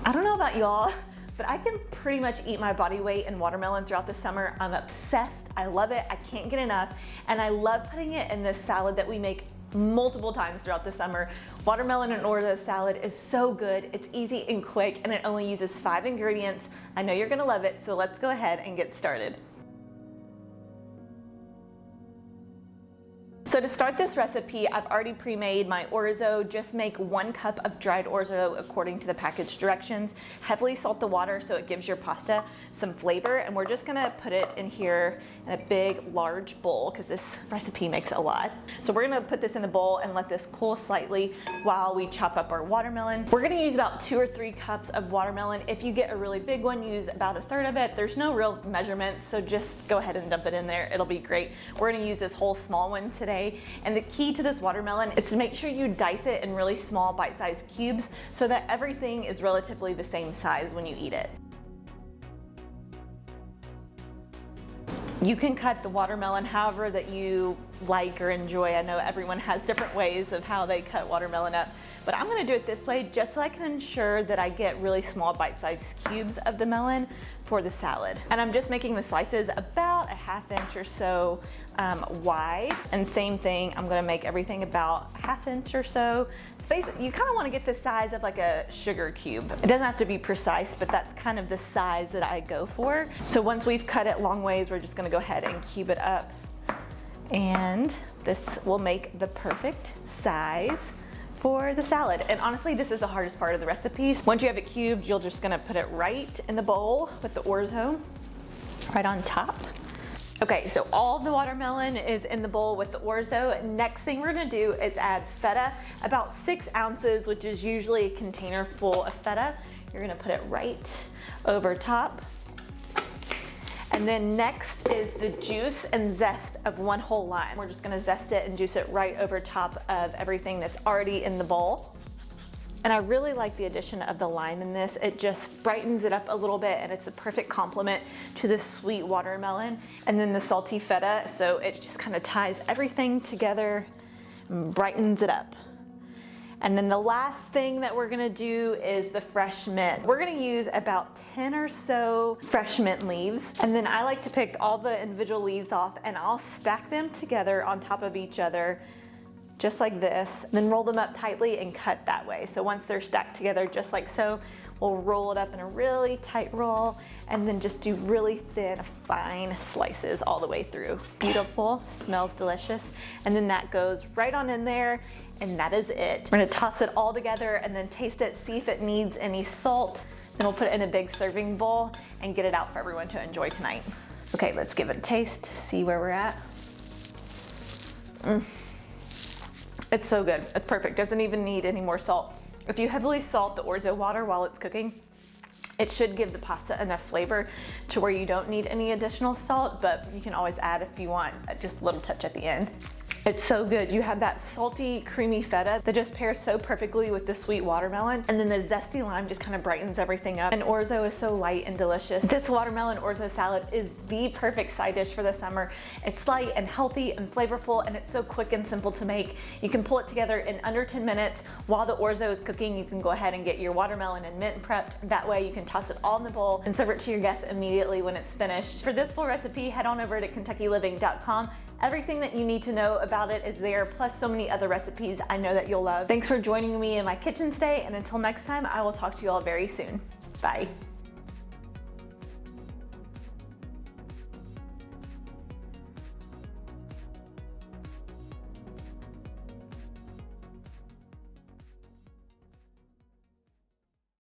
I don't know about y'all, but I can pretty much eat my body weight in watermelon throughout the summer. I'm obsessed. I love it. I can't get enough. And I love putting it in this salad that we make multiple times throughout the summer. Watermelon and orzo salad is so good. It's easy and quick, and it only uses 5 ingredients. I know you're gonna love it, so let's go ahead and get started. So to start this recipe, I've already pre-made my orzo. Just make 1 cup of dried orzo according to the package directions. Heavily salt the water so it gives your pasta some flavor, and we're just gonna put it in here in a big, large bowl because this recipe makes a lot. So we're gonna put this in the bowl and let this cool slightly while we chop up our watermelon. We're gonna use about 2 or 3 cups of watermelon. If you get a really big one, use about 1/3 of it. There's no real measurements, so just go ahead and dump it in there. It'll be great. We're gonna use this whole small one today. And the key to this watermelon is to make sure you dice it in really small bite-sized cubes so that everything is relatively the same size when you eat it. You can cut the watermelon however that you like or enjoy. I know everyone has different ways of how they cut watermelon up, but I'm gonna do it this way just so I can ensure that I get really small bite-sized cubes of the melon for the salad. And I'm just making the slices about 1/2 inch or so wide. And same thing, I'm gonna make everything about 1/2 inch or so. Basically, you kind of want to get the size of like a sugar cube. It doesn't have to be precise, but that's kind of the size that I go for. So once we've cut it long ways, we're just gonna go ahead and cube it up. And this will make the perfect size for the salad. And honestly, this is the hardest part of the recipe. Once you have it cubed, you're just gonna put it right in the bowl with the orzo right on top. Okay, so all the watermelon is in the bowl with the orzo. Next thing we're gonna do is add feta, about 6 ounces, which is usually a container full of feta. You're gonna put it right over top. And then next is the juice and zest of 1 whole lime. We're just gonna zest it and juice it right over top of everything that's already in the bowl. And I really like the addition of the lime in this. It just brightens it up a little bit, and it's a perfect complement to the sweet watermelon. And then the salty feta, so it just kind of ties everything together and brightens it up. And then the last thing that we're gonna do is the fresh mint. We're gonna use about 10 or so fresh mint leaves. And then I like to pick all the individual leaves off, and I'll stack them together on top of each other just like this, then roll them up tightly and cut that way. So once they're stacked together just like so, we'll roll it up in a really tight roll and then just do really thin, fine slices all the way through. Beautiful, smells delicious. And then that goes right on in there, and that is it. We're gonna toss it all together and then taste it, see if it needs any salt. Then we'll put it in a big serving bowl and get it out for everyone to enjoy tonight. Okay, let's give it a taste, see where we're at. It's so good, it's perfect, doesn't even need any more salt. If you heavily salt the orzo water while it's cooking, it should give the pasta enough flavor to where you don't need any additional salt, but you can always add if you want, just a little touch at the end. It's so good. You have that salty, creamy feta that just pairs so perfectly with the sweet watermelon, and then the zesty lime just kind of brightens everything up. And orzo is so light and delicious. This watermelon orzo salad is the perfect side dish for the summer. It's light and healthy and flavorful, and it's so quick and simple to make. You can pull it together in under 10 minutes. While the orzo is cooking, you can go ahead and get your watermelon and mint prepped. That way you can toss it all in the bowl and serve it to your guests immediately when it's finished. For this full recipe, head on over to KentuckyLiving.com. Everything that you need to know about it is there, plus so many other recipes I know that you'll love. Thanks for joining me in my kitchen today, and until next time, I will talk to you all very soon. Bye.